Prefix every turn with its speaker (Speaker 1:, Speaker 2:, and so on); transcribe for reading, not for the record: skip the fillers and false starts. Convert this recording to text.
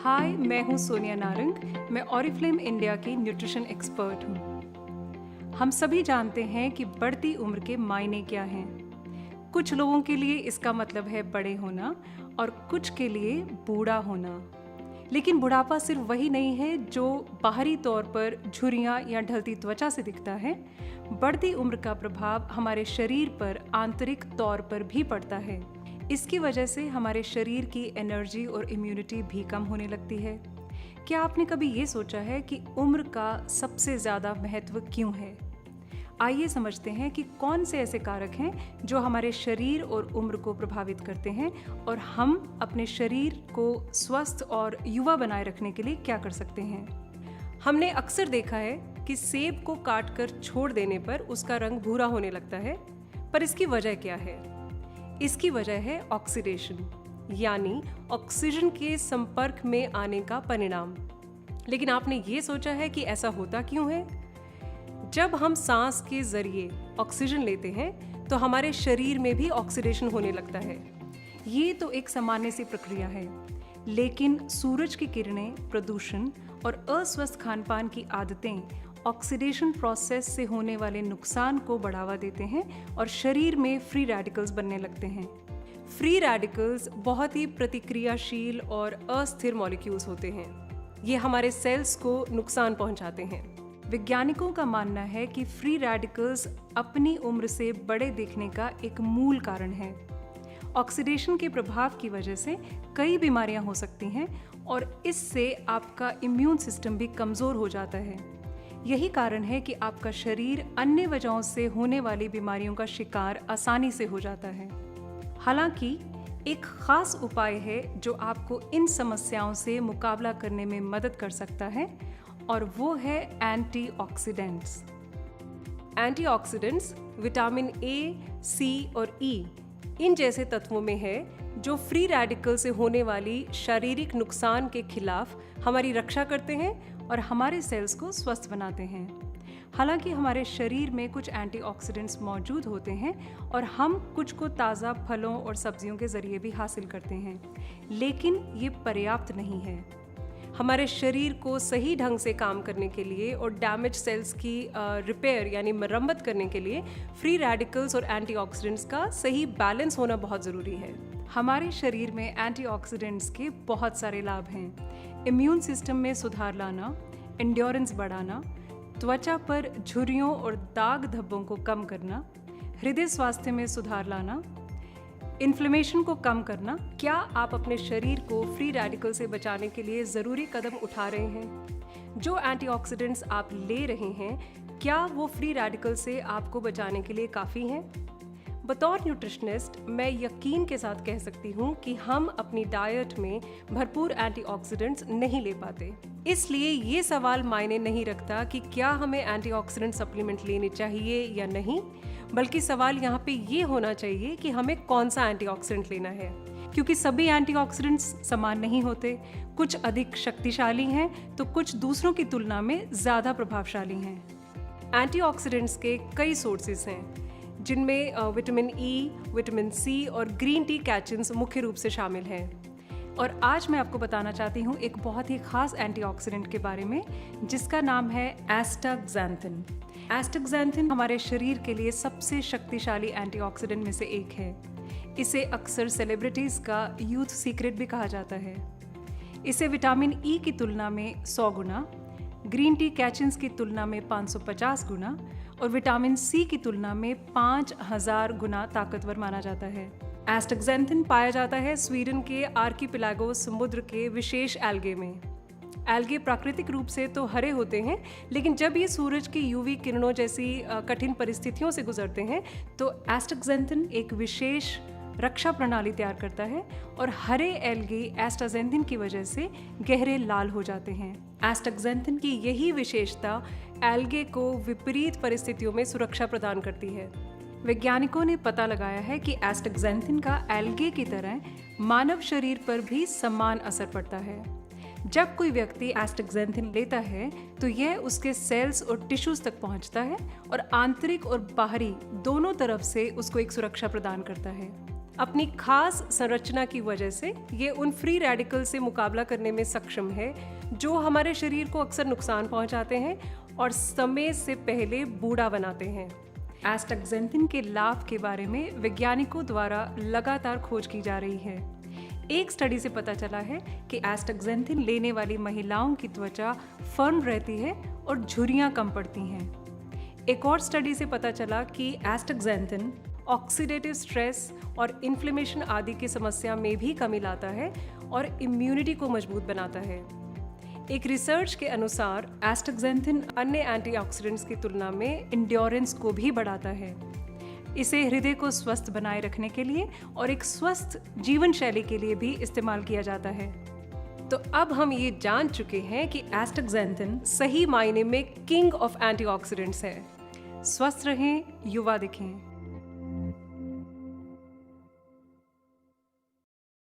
Speaker 1: हाय, मैं हूँ सोनिया नारंग। मैं ऑरिफ्लेम इंडिया की न्यूट्रिशन एक्सपर्ट हूँ। हम सभी जानते हैं कि बढ़ती उम्र के मायने क्या हैं। कुछ लोगों के लिए इसका मतलब है बड़े होना और कुछ के लिए बूढ़ा होना। लेकिन बुढ़ापा सिर्फ वही नहीं है जो बाहरी तौर पर झुर्रियाँ या ढलती त्वचा से दिखता है। बढ़ती उम्र का प्रभाव हमारे शरीर पर आंतरिक तौर पर भी पड़ता है। इसकी वजह से हमारे शरीर की एनर्जी और इम्यूनिटी भी कम होने लगती है। क्या आपने कभी ये सोचा है कि उम्र का सबसे ज़्यादा महत्व क्यों है? आइए समझते हैं कि कौन से ऐसे कारक हैं जो हमारे शरीर और उम्र को प्रभावित करते हैं और हम अपने शरीर को स्वस्थ और युवा बनाए रखने के लिए क्या कर सकते हैं। हमने अक्सर देखा है कि सेब को काट कर छोड़ देने पर उसका रंग भूरा होने लगता है, पर इसकी वजह क्या है? इसकी वजह है ऑक्सीडेशन, यानी ऑक्सीजन के संपर्क में आने का परिणाम। लेकिन आपने ये सोचा है कि ऐसा होता क्यों है? जब हम सांस के जरिए ऑक्सीजन लेते हैं तो हमारे शरीर में भी ऑक्सीडेशन होने लगता है। ये तो एक सामान्य सी प्रक्रिया है, लेकिन सूरज की किरणें, प्रदूषण और अस्वस्थ खानपान की आदतें ऑक्सीडेशन प्रोसेस से होने वाले नुकसान को बढ़ावा देते हैं और शरीर में फ्री रेडिकल्स बनने लगते हैं। फ्री रेडिकल्स बहुत ही प्रतिक्रियाशील और अस्थिर मॉलिक्यूल्स होते हैं। ये हमारे सेल्स को नुकसान पहुंचाते हैं। वैज्ञानिकों का मानना है कि फ्री रेडिकल्स अपनी उम्र से बड़े दिखने का एक मूल कारण है। ऑक्सीडेशन के प्रभाव की वजह से कई बीमारियां हो सकती हैं और इससे आपका इम्यून सिस्टम भी कमज़ोर हो जाता है। यही कारण है कि आपका शरीर अन्य वजहों से होने वाली बीमारियों का शिकार आसानी से हो जाता है। हालांकि एक खास उपाय है जो आपको इन समस्याओं से मुकाबला करने में मदद कर सकता है, और वो है एंटीऑक्सीडेंट्स। एंटीऑक्सीडेंट्स विटामिन ए, सी और ई इन जैसे तत्वों में है जो फ्री रेडिकल से होने वाली शारीरिक नुकसान के खिलाफ हमारी रक्षा करते हैं और हमारे सेल्स को स्वस्थ बनाते हैं। हालांकि हमारे शरीर में कुछ एंटीऑक्सीडेंट्स मौजूद होते हैं और हम कुछ को ताज़ा फलों और सब्जियों के ज़रिए भी हासिल करते हैं, लेकिन ये पर्याप्त नहीं है। हमारे शरीर को सही ढंग से काम करने के लिए और डैमेज सेल्स की रिपेयर यानी मरम्मत करने के लिए फ्री रेडिकल्स और एंटीऑक्सीडेंट्स का सही बैलेंस होना बहुत ज़रूरी है। हमारे शरीर में एंटीऑक्सीडेंट्स के बहुत सारे लाभ हैं। इम्यून सिस्टम में सुधार लाना, एंड्योरेंस बढ़ाना, त्वचा पर झुर्रियों और दाग धब्बों को कम करना, हृदय स्वास्थ्य में सुधार लाना, इन्फ्लेमेशन को कम करना। क्या आप अपने शरीर को फ्री रेडिकल से बचाने के लिए ज़रूरी कदम उठा रहे हैं? जो एंटीऑक्सीडेंट्स आप ले रहे हैं, क्या वो फ्री रेडिकल से आपको बचाने के लिए काफ़ी हैं? बतौर न्यूट्रिशनिस्ट मैं यकीन के साथ कह सकती हूँ कि हम अपनी डाइट में भरपूर एंटीऑक्सीडेंट्स नहीं ले पाते। इसलिए ये सवाल मायने नहीं रखता कि क्या हमें एंटीऑक्सीडेंट सप्लीमेंट लेने चाहिए या नहीं, बल्कि सवाल यहाँ पे ये होना चाहिए कि हमें कौन सा एंटीऑक्सीडेंट लेना है। क्योंकि सभी एंटीऑक्सीडेंट्स समान नहीं होते। कुछ अधिक शक्तिशाली हैं तो कुछ दूसरों की तुलना में ज़्यादा प्रभावशाली हैं। एंटीऑक्सीडेंट्स के कई सोर्सेज हैं, जिनमें विटामिन ई, विटामिन सी और ग्रीन टी कैचिन्स मुख्य रूप से शामिल हैं। और आज मैं आपको बताना चाहती हूँ एक बहुत ही खास एंटीऑक्सीडेंट के बारे में, जिसका नाम है एस्टाक्सैंथिन। एस्टाक्सैंथिन हमारे शरीर के लिए सबसे शक्तिशाली एंटीऑक्सीडेंट में से एक है। इसे अक्सर सेलिब्रिटीज़ का यूथ सीक्रेट भी कहा जाता है। इसे विटामिन ई की तुलना में 100 गुना, ग्रीन टी कैचिन्स की तुलना में 550 गुना और विटामिन सी की तुलना में 5000 गुना ताकतवर माना जाता है। एस्टाक्सैंथिन पाया जाता है स्वीडन के आर्किपेलागोस समुद्र के विशेष एल्गे में। एल्गे प्राकृतिक रूप से तो हरे होते हैं, लेकिन जब ये सूरज की यूवी किरणों जैसी कठिन परिस्थितियों से गुजरते हैं तो एस्टाक्सैंथिन एक विशेष रक्षा प्रणाली तैयार करता है और हरे एल्गे एस्टाक्सैंथिन की वजह से गहरे लाल हो जाते हैं। एस्टाक्सैंथिन की यही विशेषता एल्गे को विपरीत परिस्थितियों में सुरक्षा प्रदान करती है। वैज्ञानिकों ने पता लगाया है कि एस्टाक्सैंथिन का एल्गे की तरह मानव शरीर पर भी समान असर पड़ता है। जब कोई व्यक्ति एस्टाक्सैंथिन लेता है तो यह उसके सेल्स और टिश्यूज तक पहुंचता है और आंतरिक और बाहरी दोनों तरफ से उसको एक सुरक्षा प्रदान करता है। अपनी खास संरचना की वजह से ये उन फ्री रेडिकल से मुकाबला करने में सक्षम है जो हमारे शरीर को अक्सर नुकसान पहुंचाते हैं और समय से पहले बूढ़ा बनाते हैं। एस्टाक्सेंथिन के लाभ के बारे में वैज्ञानिकों द्वारा लगातार खोज की जा रही है। एक स्टडी से पता चला है कि एस्टाक्सेंथिन लेने वाली महिलाओं की त्वचा फर्म रहती है और झुर्रियाँ कम पड़ती हैं। एक और स्टडी से पता चला कि एस्टाक्सेंथिन ऑक्सीडेटिव स्ट्रेस और इन्फ्लेमेशन आदि की समस्या में भी कमी लाता है और इम्यूनिटी को मजबूत बनाता है। एक रिसर्च के अनुसार एस्टाक्सेंथिन अन्य एंटीऑक्सीडेंट्स की तुलना में इंड्योरेंस को भी बढ़ाता है। इसे हृदय को स्वस्थ बनाए रखने के लिए और एक स्वस्थ जीवन शैली के लिए भी इस्तेमाल किया जाता है। तो अब हम ये जान चुके हैं कि एस्टाक्सेंथिन सही मायने में किंग ऑफ एंटीऑक्सीडेंट्स है। स्वस्थ रहें, युवा दिखें।